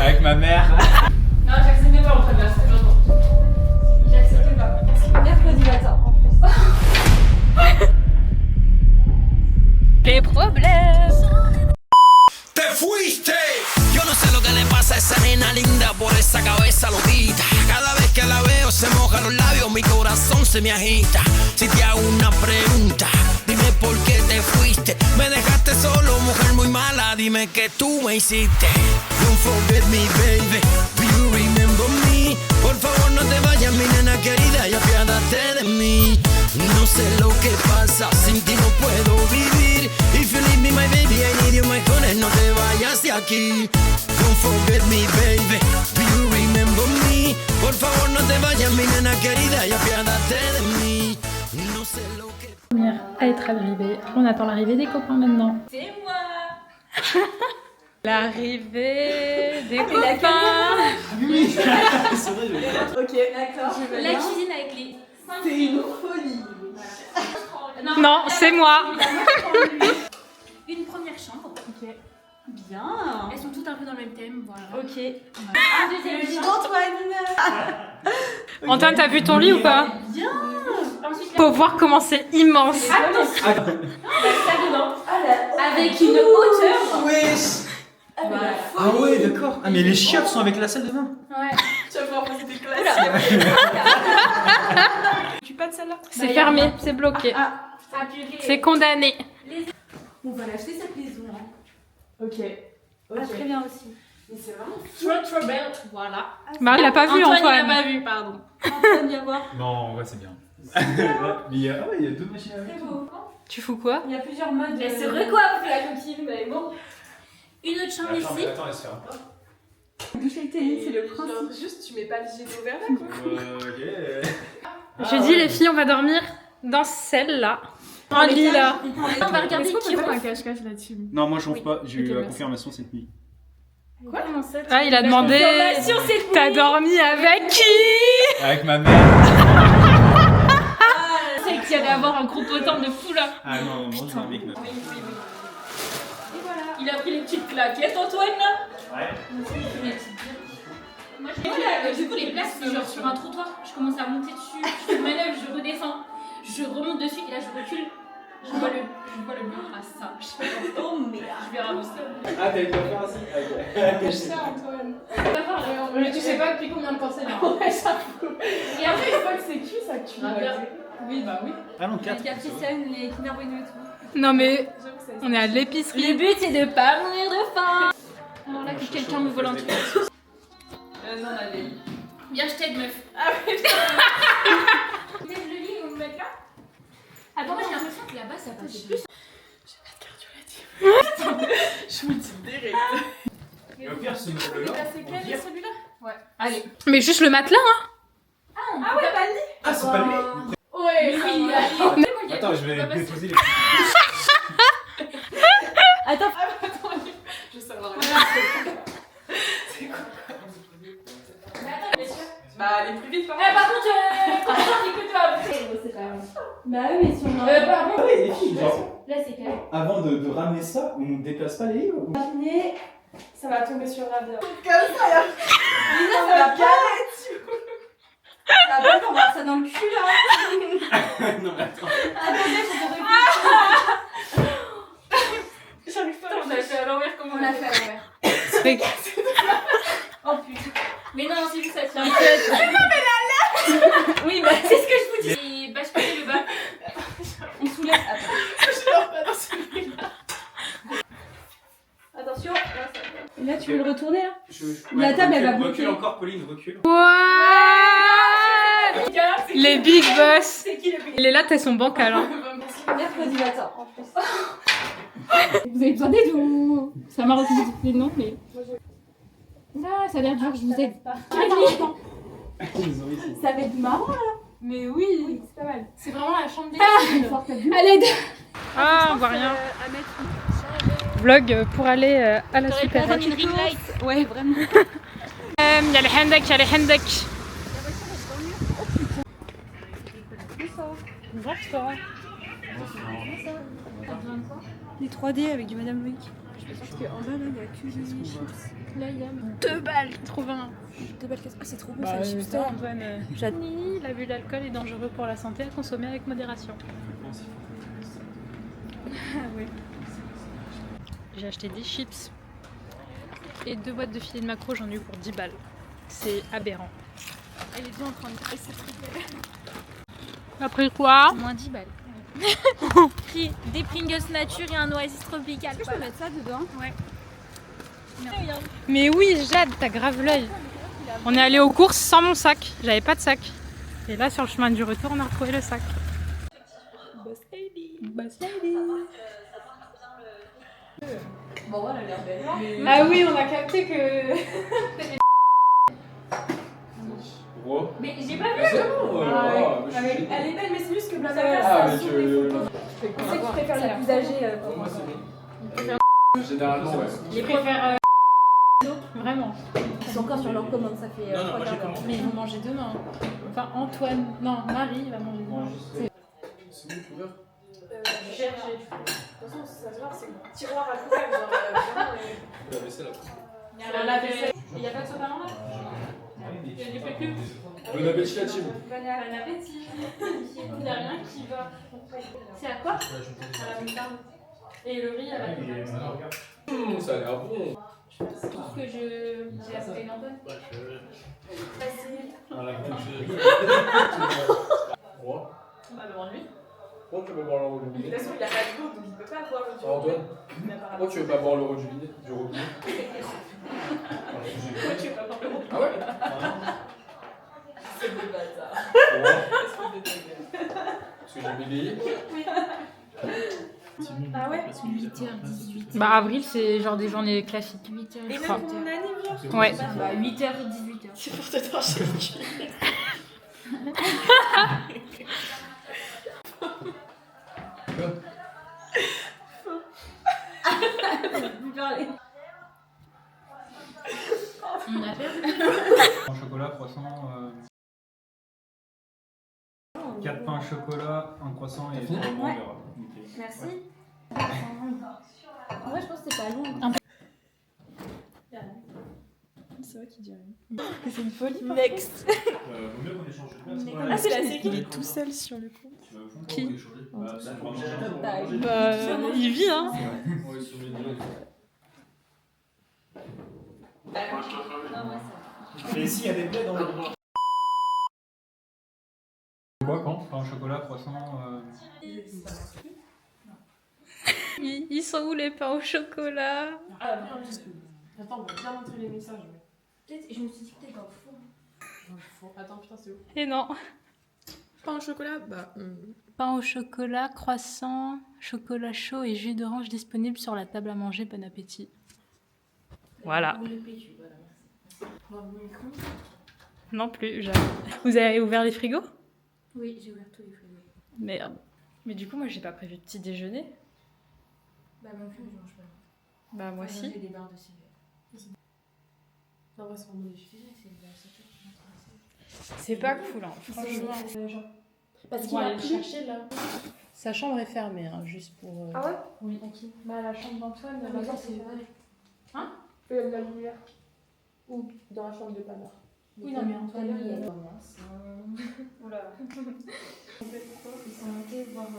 Avec ma mère. Non, j'acceptais pas en fait, là, c'était longtemps. J'acceptais pas. Mercredi matin en plus. Les problèmes. ¡Te fuiste! Yo no sé lo que le pasa a esa nena linda por esa cabeza loquita. Cada vez que la veo se mojan los labios, mi corazón se me agita. Si te hago una pregunta, dime por qué te fuiste. Me dejaste solo, mujer muy mala, dime que tú me hiciste. Don't forget me, baby, do you remember me? Por favor no te vayas, mi nena querida, y apiádate de mí. No sé lo que pasa, sin ti no puedo vivir. If you leave me, my baby, I need you, my honey, no te vayas de aquí. Don't forget me, baby, do you remember me? Por favor no te vayas, mi nena querida, y apiádate de mí. No sé lo que... À être arrivée. On attend l'arrivée des copains maintenant. C'est moi. L'arrivée des copains. Oui, c'est vrai, Ok, d'accord. La cuisine avec les 5 C'est une folie. Non, c'est moi. Une première chambre. Ok. Bien. Elles sont toutes un peu dans le même thème, voilà. Ok. Un deuxième lit. Antoine. Antoine, t'as vu ton lit ou pas? Bien. Ensuite, Faut voir comment c'est immense. la salle de bain. Avec une hauteur. Wesh. Voilà. Ah ouais, d'accord. Ah mais les chiottes sont avec la salle de bain. Ouais. Tu vas pouvoir passer des classes. Tu pas de celle-là? C'est fermé, c'est bloqué. Ah. Ah, purée. C'est condamné. On va l'acheter cette maison. Hein. Ok. Ah, très bien aussi. Mais c'est vraiment Trop belle. Voilà. Marie l'a pas vu, Antoine, Antoine. il l'a pas vu, pardon. Antoine, viens voir. Non, ouais, c'est bien. Mais il y a deux machines à laver. C'est beau. Tu fous quoi? Il y a plusieurs modes. Elle se recoiffe la coquine, mais bon. Une autre chambre Attends, ici. mais attends, laisse faire. Doucher le tennis, c'est le principe. Juste, tu mets pas le jet d'eau vers là, quoi. Ok. J'ai dit les filles, on va dormir dans celle-là. En lit là. On va regarder qui pas un ronfle. cache-cache là-dessus. Non, moi je ronfle pas, j'ai eu Ok, la merci. confirmation cette nuit. Quoi? Comment ça? Ah, il a demandé. Confirmation, c'est T'as dormi avec qui? Avec ma mère. C'est qu'il y allait avoir un gros potin de fou là. Ah non, non, je avec ma mère. Et voilà. Il a pris les petites claquettes, Antoine là. Ouais. Moi, du coup, les places, c'est genre sur un trottoir. Je commence à monter dessus, je fais une manœuvre, je redescends, je remonte dessus et là je recule. Je vois le mur à ça. Je fais oh merde, je vais ramasser. Ah, t'avais pas faire ainsi. Cache ça, Antoine. Mais tu sais pas depuis combien de temps c'est là. Ouais, ça fout. Et après, Une fois que c'est cuit, ça que tu Ah, vas bien. dire. Oui, bah oui. Allons, 4. les Capitaine, les Kinder Bueno et tout. Non mais J'avoue que ça on est à l'épicerie. Le but c'est de pas mourir de faim. Alors là, que quelqu'un me vole un truc. non, allez. Viens, je t'aide, meuf. Ah oui, T'aides le lit, on me met là. Attends, moi j'ai l'impression que là-bas ça passe plus. je vous dis direct. Et au pire, ce meuble-là. C'est quel celui-là? Ouais. Allez. Mais juste le matelas hein. Ah ouais, pas le lit. Ah, c'est pas lui. Ouais, Oui, allez. Attends, je vais déposer les. Attends, je veux savoir. C'est quoi? Bah, allez plus vite, par Eh, par contre, écoute-toi. C'est pas grave. Bah oui, mais si on a Pardon. Ah oui, les filles, genre, Là, c'est calme. avant de ramener ça, on ne déplace pas les livres. terminé, ça va tomber sur la bière. Comme ça, là. Lisa, ça va caler dessus. Ça va pas qu'on va ça dans le cul, là. Non, mais attends. Attendez, je devrais J'arrive pas à On a fait à l'envers comme On l'a fait à l'envers. Oh putain. Mais non, c'est juste ça tient. Oui, bah C'est ce que je vous dis. Et basculer le bas. on soulève. Attends. Je dors pas dans celui-là. Attention. Et là, tu veux le retourner, là? La table, elle va Recule bloquer. encore, Pauline, recule. What? Les big boss. C'est qui le big? Les lattes elles sont bancales hein. Mercredi matin, en plus. Vous avez besoin d'aide ou... Ça m'a retenu des noms, mais... Là, ça a l'air dur, je vous aide. Ça va être marrant, là. Mais oui, c'est pas mal. C'est vraiment la chambre des. À l'aide. Ah on voit rien. Vlog pour aller à la supérette. une ring light. Ouais, vraiment. Y'a les hendek, y'a les hendek. Les 3D avec du Madame Loïc. Parce qu'en bas, là, il y a que des chips. Là, il y a 2 balles, trouve un. 2 balles casse. Ah, c'est trop bon, Bah, ça, les chips. ça, Antoine. L'abus d'alcool est dangereux pour la santé, à consommer avec modération. Ah oui. J'ai acheté 10 chips et 2 boîtes de filets de maquereau, j'en ai eu pour 10 balles. C'est aberrant. Elle est bien en train de presser trop belle. Après quoi? Moins 10 balles. Pris des Pringles nature et un oasis tropical. Est-ce que je peux mettre ça dedans? Ouais. Mais oui, Jade, t'as grave l'œil. On est allé aux courses sans mon sac. J'avais pas de sac. Et là, sur le chemin du retour, on a retrouvé le sac. Boss lady. Boss lady. Bon, elle a l'air belle. Ah oui, on a capté que... Wow. Mais j'ai pas vu. Ah, c'est bon, Elle est belle, mais c'est juste que Blablacar, Ah, ça mais s'ouvre les photos. que. On sait que tu préfères la plus âgée pour moi. Moi, c'est bon. Généralement, ouais. Je préfère... Vraiment. Ils sont encore sur leur commande, ça fait. Non, moi j'ai commandé. Mais ils vont manger demain. Enfin, Antoine... Non, Marie va manger demain. C'est bon, ouvert. De toute façon, ça se voit, c'est un tiroir à couvercle, genre vraiment. La vaisselle là. Il n'y a pas de soda en là? Il y a des fécus. Bon appétit la team. Bon appétit. Il n'y a rien qui va. C'est à quoi? À la moutarde. Et le riz à la moutarde. Ça a l'air bon. Tout ce que j'ai appris d'Antoine. Roi. Bah, devant lui. Pourquoi tu veux boire l'euro du De toute robinet? façon, il a pas de goût, donc il peut pas boire le Ah, Antoine, pourquoi tu veux pas boire l'euro du robinet? Pourquoi tu veux pas boire le goût? Ah ouais? C'est des bâtards. Pourquoi? Parce que j'ai bégayé? Ah ouais? 8h18. Bah, avril, c'est genre des journées classiques. 8h. Et même pour mon anniversaire. Ouais. Bah, 8h et 18h. C'est pour te trancher le cul. Vous parlez. On a perdu. Pain au chocolat, croissant. 4 pains au chocolat, un croissant et 3 Ouais. nickel. Merci. En vrai, je pense que c'est pas long. C'est vrai qu'il dit rien. C'est une folie. Next. Vaut mieux qu'on échange de place. Ah, c'est la série. Il est tout seul sur le compte. Tu vas au fond, Qui? on peut échanger. Bah, c'est vraiment Il vit, hein. Ouais, sur les deux. Et ici, il y a des plaies dans le. Quoi, quand? Pain au chocolat, croissant. Ils sont où les pains au chocolat? Attends, on va bien montrer les messages. Peut-être, je me suis dit peut-être dans le fond. Dans le fond. Attends, putain, c'est où? Et non. Pain au chocolat? Bah. Pain au chocolat, croissant, chocolat chaud et jus d'orange disponible sur la table à manger. Bon appétit. Voilà. Non plus, jamais. Vous avez ouvert les frigos? Oui, j'ai ouvert tous les frigos. Merde. Mais du coup, moi, j'ai pas prévu de petit déjeuner. Bah, non plus, je mange pas. Bah, moi aussi. J'ai des barres de céréales. Non, c'est vraiment des C'est pas cool, hein, franchement. Parce Bon, qu'il a allez le pris. chercher là. Sa chambre est fermée, hein, juste pour. Ah ouais? Oui. Bah, la chambre d'Antoine, Ah, mais ça, c'est vrai. Hein? Il y a de la lumière. Ou dans la chambre de Pamar. Oui, non, mais Antoine, Lui, il il est- est Oula. Ils sont montés voir. On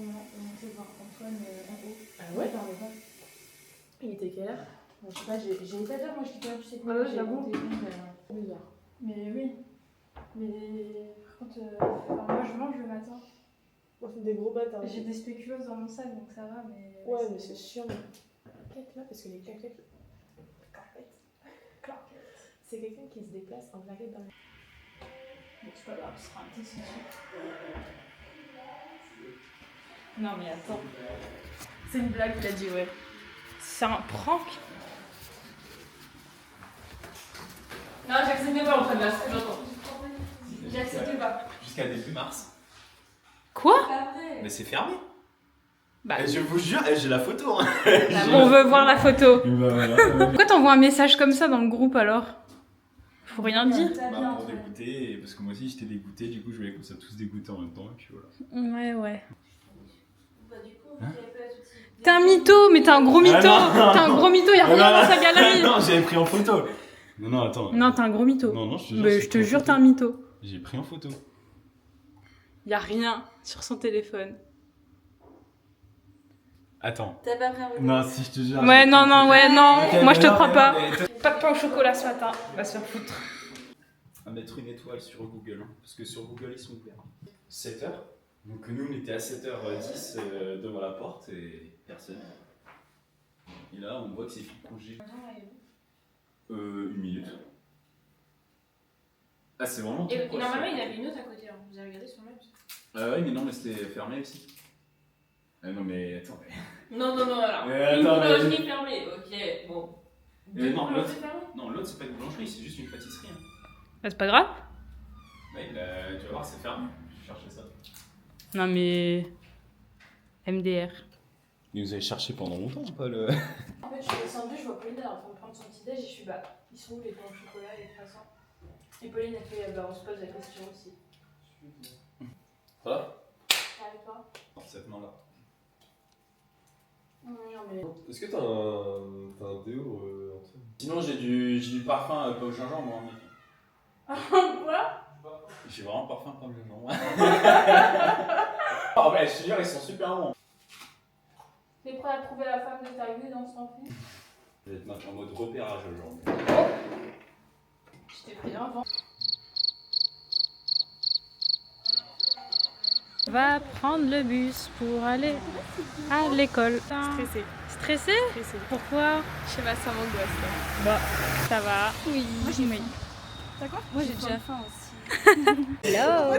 est monté voir Antoine en haut. Ah ouais? Dans le bas. Il était quelle heure? Je sais pas, j'ai pas d'heure, moi je dis pas, je sais Ah pas. ouais, j'ai j'avoue. compté, Bizarre. Mais oui. Mais par contre, moi je mange le matin. Moi, c'est des gros bâtards. J'ai des spéculoos dans mon sac donc ça va, mais. Ouais, mais c'est chiant. Claquette là, parce que les claquettes. C'est quelqu'un qui se déplace en claquette dans le. C'est pas grave, ce sera un petit souci. Non mais attends. C'est une blague, il a dit ouais. C'est un prank? Non, j'acceptais pas en train de la j'entends. J'acceptais pas. Jusqu'à début mars. Quoi? Mais c'est fermé. Bah. Je vous jure, j'ai la photo. Hein. On veut voir la photo. Bah voilà. Pourquoi t'envoies un message comme ça dans le groupe alors? Faut rien dire. Bah, pour dégoûter, parce que moi aussi j'étais dégoûté, du coup je voulais qu'on soit tous dégoûtés en même temps, et puis voilà. Ouais, ouais. Bah, du coup, Hein? il y a pas de soucis. T'es un mytho, mais t'es un gros mytho. non. T'es un gros mytho, y'a rien dans sa galerie. Non, j'avais pris en photo. Non, attends. Non, t'es un gros mytho. Non, je te jure. Mais je te jure, t'es un mytho. J'ai pris en photo. Y'a rien sur son téléphone. Attends. T'as pas pris un photo? Non, si je te jure. Ouais, non, Ok, moi je te non, crois mais pas. non, mais- Pas de pain au chocolat ce matin, on va se faire foutre. À mettre une étoile sur Google, hein, parce que sur Google ils sont ouverts. 7h. Donc nous on était à 7h10 devant la porte et personne. Et là on voit que c'est fini de congé. Une minute. Ah c'est vraiment tout Et proche, normalement, ça. il avait une autre à côté. Hein. Vous avez regardé sur le map? Ouais mais non mais c'était fermé aussi. Non mais attends. Non, alors. Mais Une attends, mais- boulangerie fermée, ok, bon. Mais non, boulangeries fermées? Non l'autre c'est pas une boulangerie, c'est juste une pâtisserie. Hein. Bah, c'est pas grave. Ouais, tu vas voir c'est fermé. Je cherchais ça. Non, mais. MDR. Et vous avez cherché pendant longtemps pas le. En fait, je suis descendue, je vois Pauline en train de prendre son petit déj et je suis bah, ils sont où les pains au chocolat, les croissants? Et Pauline a fait, bah, on se pose la question aussi. Ça va? Avec toi? Cette main là. Non, mais. Est-ce que t'as un déo, Antoine? Sinon j'ai du parfum pas au gingembre moi. Quoi? J'ai vraiment parfum pas au gingembre. Oh mais je te jure ils sont super bons. T'es prêt à trouver la femme de ta vie dans ce temps? Je vais être en mode repérage aujourd'hui. Je t'ai pris un vent. Va prendre le bus pour aller à l'école. Stressée. Stressé? Stressée. Pourquoi? Je sais pas, ça m'angoisse là. Bah, ça va. Oui. Moi j'ai oui. Moi j'ai déjà faim aussi. Hello.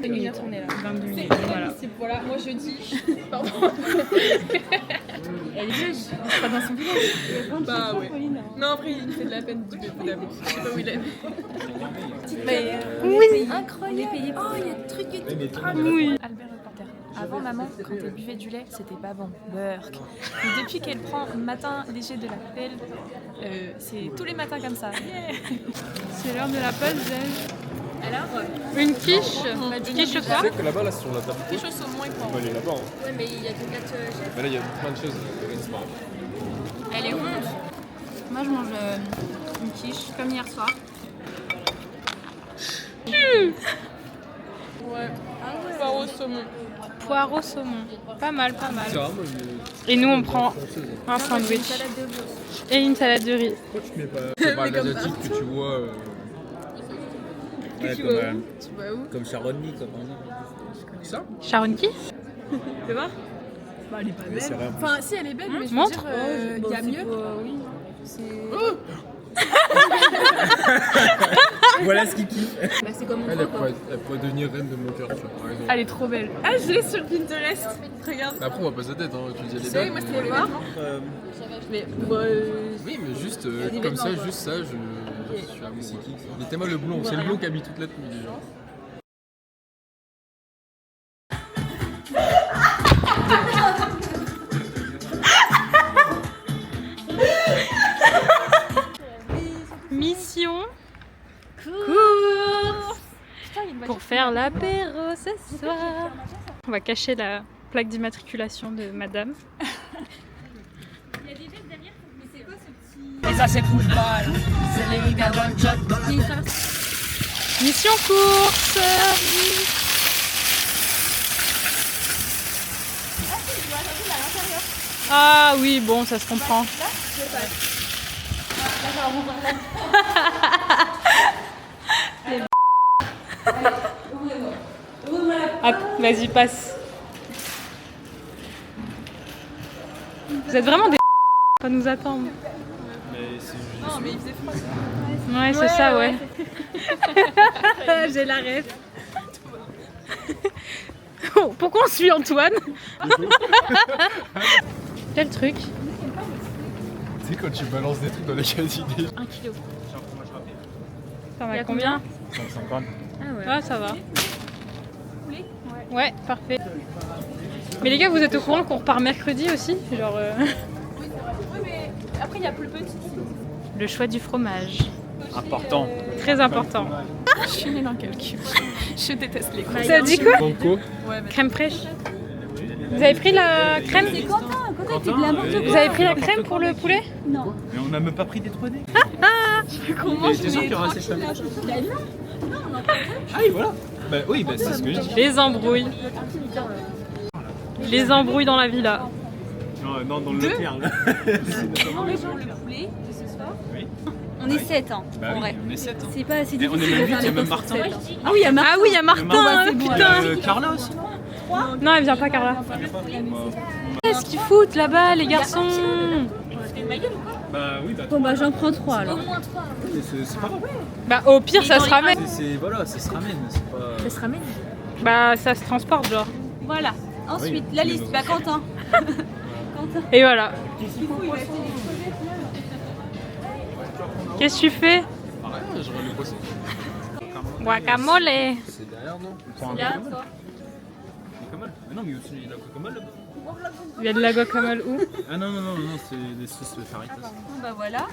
2 minutes on est là. 22 minutes, voilà. Voilà, moi je dis. Pardon. Elle est vieille. C'est pas dans son village. Bah ouais. Non, après il me fait de la peine du bébé d'amour. Je sais pas où il est. Mais Oui. incroyable. Oh, il y a des trucs et tout. Oui. Albert Reporter. Avant, maman, quand elle buvait du lait, c'était pas bon. Burk. Et depuis qu'elle prend matin léger de la pelle, c'est tous les matins comme ça. C'est l'heure de la pause, Jen. Alors, Une quiche. Quiche Tu quoi? sais que là-bas, là, sur la table, Quelque chose au moins on va aller là-bas. Hein. ouais, mais il y a que 4 chefs. Mais là, il y a plein de choses. C'est pas grave. Elle est ronde. Moi, je mange une quiche, comme hier soir. Ouais. Poireau saumon. Poireau saumon. Pas mal, pas mal. C'est vraiment Et nous on prend un sandwich Salade de veau. et une salade de riz. Pourquoi tu mets pas. C'est pas l'asiatique que tu vois. Tu vois où? Tu vois où? Comme Sharonny, comme ça. Sharon qui? Tu vois? Bah elle est pas Mais c'est belle. rien. Enfin si elle est belle, mais je veux Montre. dire, il y a mieux. Oui. C'est Voilà ce qu'il kiffe. bah, c'est comme mon Elle quoi. pourrait devenir reine de mon cœur, tu vois, par exemple. Elle est trop belle. Ah je l'ai sur Pinterest. Regarde. Mais après, on va pas sa tête, hein. Tu dis elle est Oui, belle. moi mais- c'était les vêtements. Mais Oui, mais juste y a des comme ça, vêtements, juste ça, je suis amoureux. Il était mal le blond, c'est le blond qui habite toute la tenue déjà. Mission course pour faire l'apéro ce soir. On va cacher la plaque d'immatriculation de madame. Mission course. Ah oui, bon, ça se comprend. Hop, vas-y, passe. Vous êtes vraiment des pas nous attendre. non mais il faisait froid. Ouais, c'est ça, ouais. J'ai la ref. Oh, pourquoi on suit Antoine? Quel truc? Tu sais, quand tu balances des trucs dans les casiers. 1 kilo. Ça va combien? 150. Ah ouais. Ça va. Ouais, parfait. Mais les gars, vous êtes au courant qu'on repart mercredi aussi? Genre. Oui mais après il y a plus petit. Le choix du fromage. Important. Très important. Je suis nulle en calcul. Je déteste les courses. Ça dit quoi? Banco. Ouais mais Crème fraîche. Vous avez pris la crème? Quentin Quentin, Vous avez pris la crème pour le poulet? Non. Mais on n'a même pas pris des 3D. Comment T'es sûr qu'il y aura assez de Ah oui, voilà. Bah oui, bah c'est ce que je dis. Les embrouilles. Les embrouilles dans la villa. Non, dans le Leclerc. Là. On est 7 ans. Bah oui, on est 7. Hein. C'est pas assez Et on est difficile même de 8, faire il y a les même courses Martin. pour 7. Ah oui, il y a Martin. Ah oui, il y a Martin, putain. Carla aussi. Non, elle vient pas, Carla. Qu'est-ce qu'ils foutent là-bas, les garçons? Bah oui, bah Bon bah j'en prends 3 alors. c'est pas grave. Bah au pire, ça se ramène. Voilà, ça se ramène. C'est pas... Ça se ramène. Bah ça se transporte, genre. Voilà. Ensuite, Oui, la mais liste. donc- Bah Quentin. Et voilà. Qu'est-ce que tu fais? Ah, je regarde le poisson. Guacamole. C'est derrière, non? Là, toi. Guacamole. Mais non, mais aussi la guacamole là-bas. Il y a de la guacamole où? Ah non, c'est des sauces faritas. Bon bah voilà.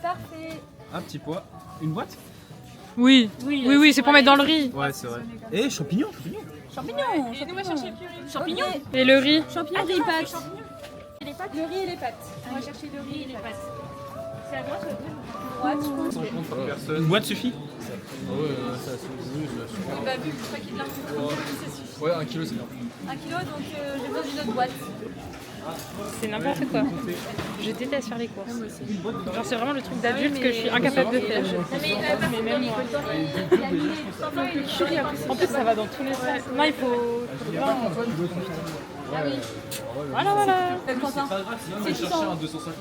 Parfait. Un petit pois. Une boîte? Oui. Oui, c'est pour mettre dans le riz. Ouais, c'est vrai. Et champignons. Champignons. Champignons. Et le riz? Champignons, riz, pâtes. Le riz et les pâtes. On va chercher le riz et les pâtes. C'est à droite ou à gauche? Droite, je pense. 50 par personne. Une boîte suffit? Ouais, ça suffit. Bah vu que 3 kilos, ça suffit. Ouais, 1 kilo c'est bien. 1 kilo, donc j'ai besoin d'une autre boîte. C'est n'importe quoi. Je déteste faire les courses. Genre c'est vraiment le truc d'adulte que je suis incapable de faire. Mais même moi. En plus ça va dans tous les sens. Non, il faut... Voilà. Quentin. C'est chercher un 250,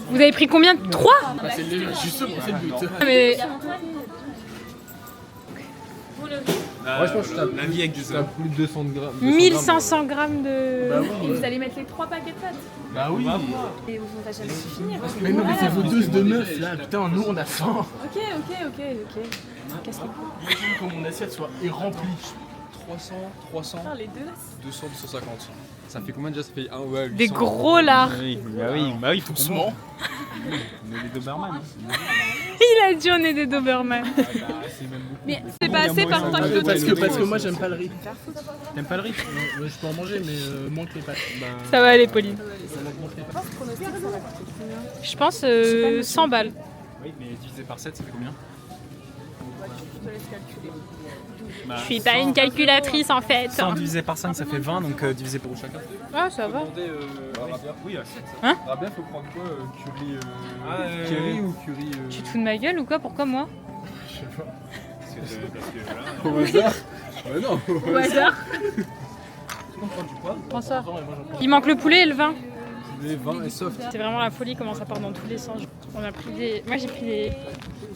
Vous avez pris combien? 3? c'est justement, c'est le but. Mais... Ouais, je pense que la vie avec des hommes. Plus de 200 grammes. 1500 grammes de... Bah Et vous allez mettre les 3 paquets de pâtes. Bah oui. Et vous va jamais se finir. Mais non, mais c'est vos doses de meufs là. Putain, nous on a faim. Ok. Qu'est-ce qu'il faut? Imagine que mon assiette soit remplie. 300, Faire les deux. 200, 250. Ça fait combien déjà? Ça fait 1, ouais, 800. Des gros lards. Bah oui, il faut qu'on mange. On est des Doberman. Il a dit on est des Doberman. Mais c'est pas assez par tant que Parce que moi j'aime pas le riz. T'aimes pas le riz? Je peux en manger, mais moins que les pâtes. Ça va aller, Pauline. Je pense 100 balles. Oui, mais divisé par 7, ça fait combien? Je suis pas une calculatrice en fait. 100 divisé par 5, ça fait 20, donc divisé par chacun. Ah, ça va. Oui, à 7. Hein? Rabia, faut prendre quoi? Curry ou curry Tu te fous de ma gueule ou quoi? Pourquoi moi? Je sais pas. Parce que au hasard? Ouais, non, Au hasard. On prend du poivre. Prends ça. Il manque le poulet et le vin. Les 20 et soft. C'est vraiment la folie comment ça part dans tous les sens. On a pris des... Moi j'ai pris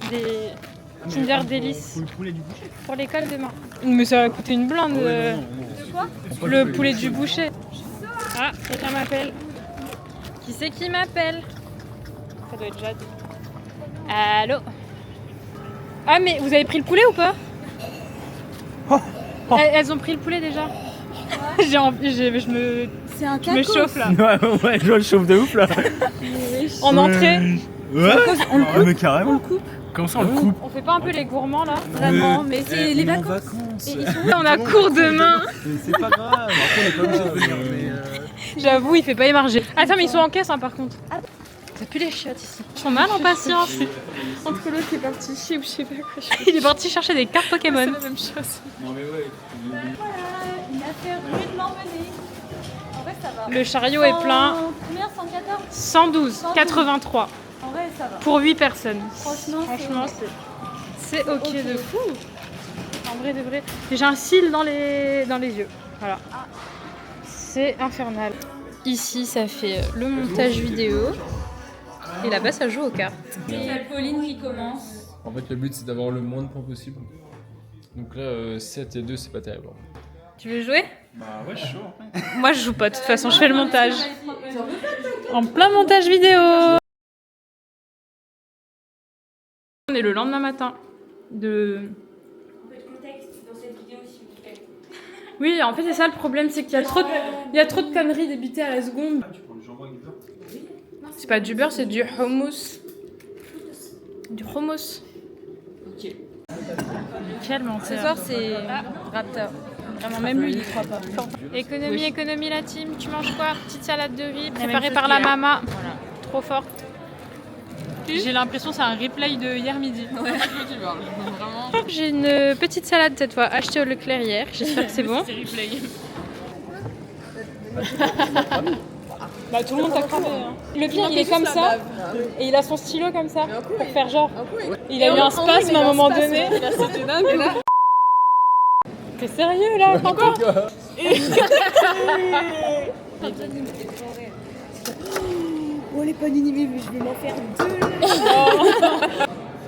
des Kinder Délices Le poulet du boucher. pour l'école demain. Mais ça va coûter une blinde. Le poulet du boucher. Ah, quelqu'un m'appelle. Qui c'est qui m'appelle? Ça doit être Jade. Allô? Ah mais vous avez pris le poulet ou pas? Elles ont pris le poulet déjà. Je me chauffe là. Ouais, je le chauffe de ouf là. En entrée. Ouais, mais carrément. Comment ça on le coupe? On fait pas un peu les gourmands là? Vraiment, mais c'est les vacances. On a cours demain. C'est pas grave. Après, on est pas obligé de venir, mais. J'avoue, il fait pas émarger. Attends, mais ils sont en caisse hein, par contre. Ça pue les chiottes ici. Ils sont mal en patience. Entre l'autre qui est parti chier ou je sais pas quoi. Il est parti chercher des cartes Pokémon. C'est la même chose. Non, mais ouais. Voilà, une affaire rudement menée. En vrai, ça va. Le chariot est plein. Combien? 114? 112, 83 En vrai, ça va. pour 8 personnes. Franchement, c'est ok de fou. En vrai de vrai. J'ai un cil dans les yeux. Voilà. C'est infernal. Ici, ça fait le montage vidéo. Et là-bas, ça joue aux cartes. Il y a Pauline qui commence. En fait, le but c'est d'avoir le moins de points possible. Donc là, 7 et 2, c'est pas terrible. Tu veux jouer? Bah ouais, je suis chaud. Moi, je joue pas. De toute façon, je fais le montage. En plein montage vidéo. On est le lendemain matin de... Oui, en fait, c'est ça le problème, c'est qu'il y a trop de conneries débitées à la seconde. Tu prends du jambon avec du beurre? C'est pas du beurre, c'est du hummus. Du hummus. Ok. Quel menteur. Ce soir, c'est Raptor. Vraiment, même lui, il y croit pas. Économie, économie, la team. Tu manges quoi? Petite salade de riz préparée par la maman. Voilà. Trop forte. J'ai l'impression que c'est un replay de hier midi. Ouais. Vraiment. J'ai une petite salade cette fois achetée au Leclerc hier. J'espère que c'est bon. C'est replay. Bah tout le monde t'a cramé. Hein. Le pire, il est comme ça et il a son stylo comme ça pour faire genre. Il a eu un spasme à un moment donné. C'était dingue. T'es sérieux là? Encore? Oh les panini, mais je vais m'en faire 2.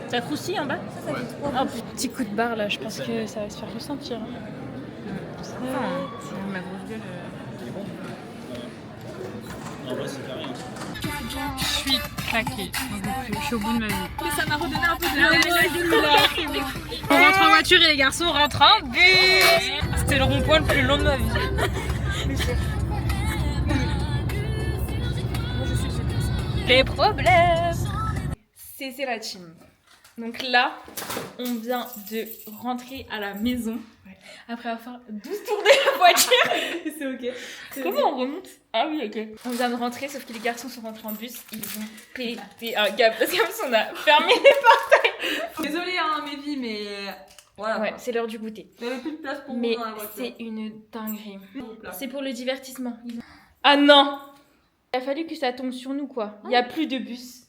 Ça croustille en bas? Ça fait 3. Un petit coup de barre là, je pense que ça va se faire ressentir. C'est ma grosse gueule. En vrai, c'est rien. Je suis claquée. Je suis au bout de ma vie. Mais ça m'a redonné un peu de On rentre en voiture et les garçons rentrent en bus. C'était le rond-point le plus long de ma vie. Les problèmes. C'est la team. Donc là, on vient de rentrer à la maison après avoir 12 tournées la voiture. C'est ok. Comment on remonte? Ah oui, ok. On vient de rentrer, sauf que les garçons sont rentrés en bus. Ils ont pété un câble parce qu'on a fermé les portails. Désolée, hein, Mévi, mais voilà. Ouais, c'est l'heure du goûter. Il n'y avait plus de place pour mais moi dans la voiture. c'est une dinguerie. C'est pour le divertissement. Ah non! Il a fallu que ça tombe sur nous, quoi. Il n'y a plus de bus.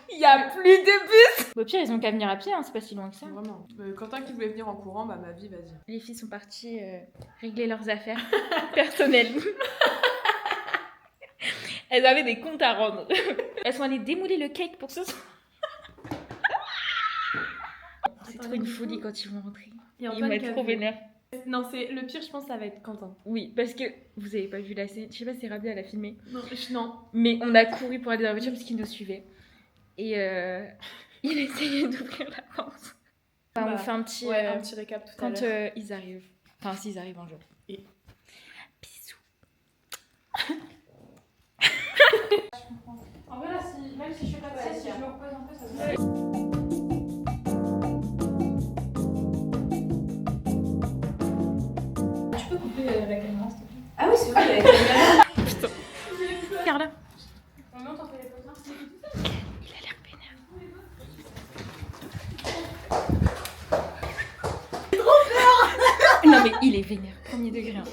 Il n'y a plus de bus. Au pire, ils ont qu'à venir à pied, hein, c'est pas si loin que ça. Vraiment. Quentin qui voulait venir en courant, bah ma vie, vas-y. Les filles sont parties régler leurs affaires personnelles. Elles avaient des comptes à rendre. Elles sont allées démouler le cake pour ce soir. C'est trop une folie quand ils vont rentrer. Ils vont être trop vénères. Non, c'est le pire, je pense, ça va être Quentin. Oui, parce que vous avez pas vu la scène. Je sais pas si Rabia elle a filmé. Non. Mais on a couru pour aller dans la voiture parce qu'il nous suivait. Et il essayait d'ouvrir la porte. Enfin, on fait un petit récap tout à l'heure. quand ils arrivent. Enfin, s'ils arrivent un jour. Et bisous. En vrai, là, même si je suis pas de si je me repose un peu, ça se fait. Tu peux couper la caméra, s'il te plaît? Ah oui, c'est vrai, avec la caméra. Putain. Regarde là. On monte, on fait les photos. Il a l'air pénard. Trop peur. Non mais il est vénère, premier degré. Hein.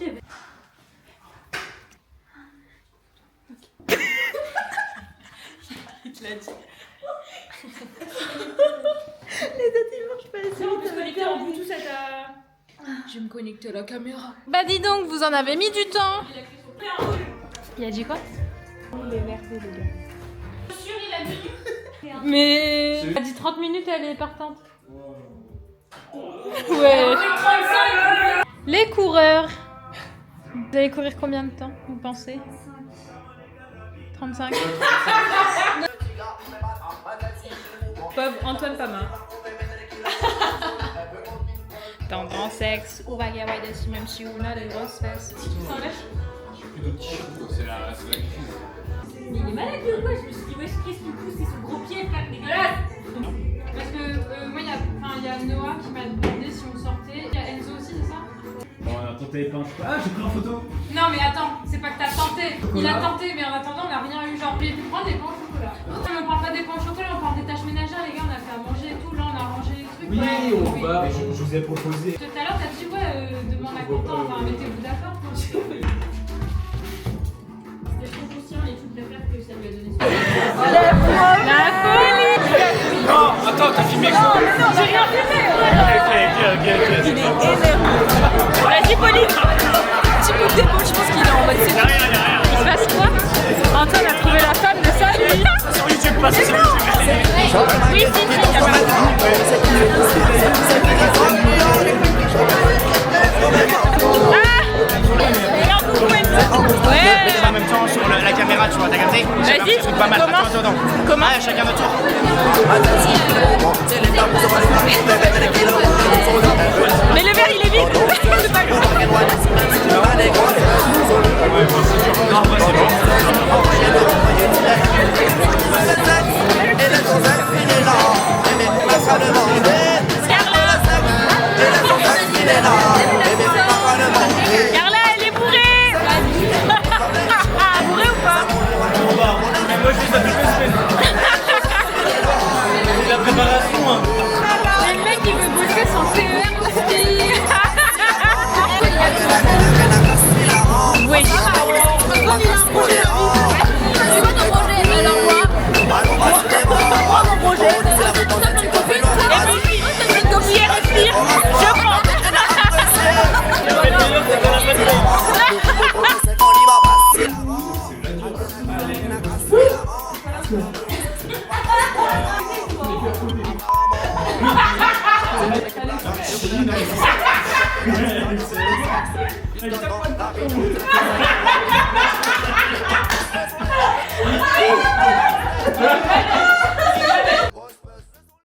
Il te l'a dit. Les autres ils marchent pas. On peut se connecter en Bluetooth à ta... Je vais me connecter à la caméra. Bah dis donc, vous en avez mis du temps. Il a dit quoi? Il est énervé, les gars. Sûr, il a dit. Mais elle a dit 30 minutes et elle est partante. Ouais. Les coureurs. Vous allez courir combien de temps, vous pensez? 35. Pauvre Antoine Pama. Tendance sexe, ou vagabond dessus, même si on a des grosses fesses. Plus de t-shirt, c'est la crise. Mais il est malade ou quoi? Je me suis dit, ouais, qu'est-ce qu'il pousse? C'est son gros pied, frère, dégueulasse! Parce que moi, il y a Noah qui m'a demandé si on sortait. Il y a Enzo aussi, c'est ça? Bon, attends, t'avais pas un chocolat. Ah, j'ai pris en photo. Non, mais attends, c'est pas que t'as tenté. Il a tenté, mais en attendant, on a rien eu. Genre, j'ai pu prendre des pains au chocolat. Non, mais on parle pas des pains au chocolat, on parle des tâches ménagères, les gars. On a fait à manger et tout. Là, on a rangé les trucs. Oui, ouais, on va. Je vous ai proposé. Tout à l'heure, t'as dit, ouais, demande à Quentin. Enfin, mettez-vous d'accord. C'était trop conscient et tu préfères que ça lui a donné ça. La folie! Non, attends, t'as filmé quoi? J'ai rien filmé! Il est énervé. Vas-y, Pauline! Petit coup d'épaule, je pense qu'il est en mode c'est Il se passe quoi? Antoine a trouvé la femme de sa vie! Sur YouTube, pas sur YouTube. Oui, si, si, il y a pas En même temps sur la caméra, tu vois, t'as capté? Vas-y, pas mal. comment? Comment? Ah, chacun notre tour. Mais le verre il est vide! C'est pas grave! Non, bah, c'est bon. Scarlett! Tengo la vida.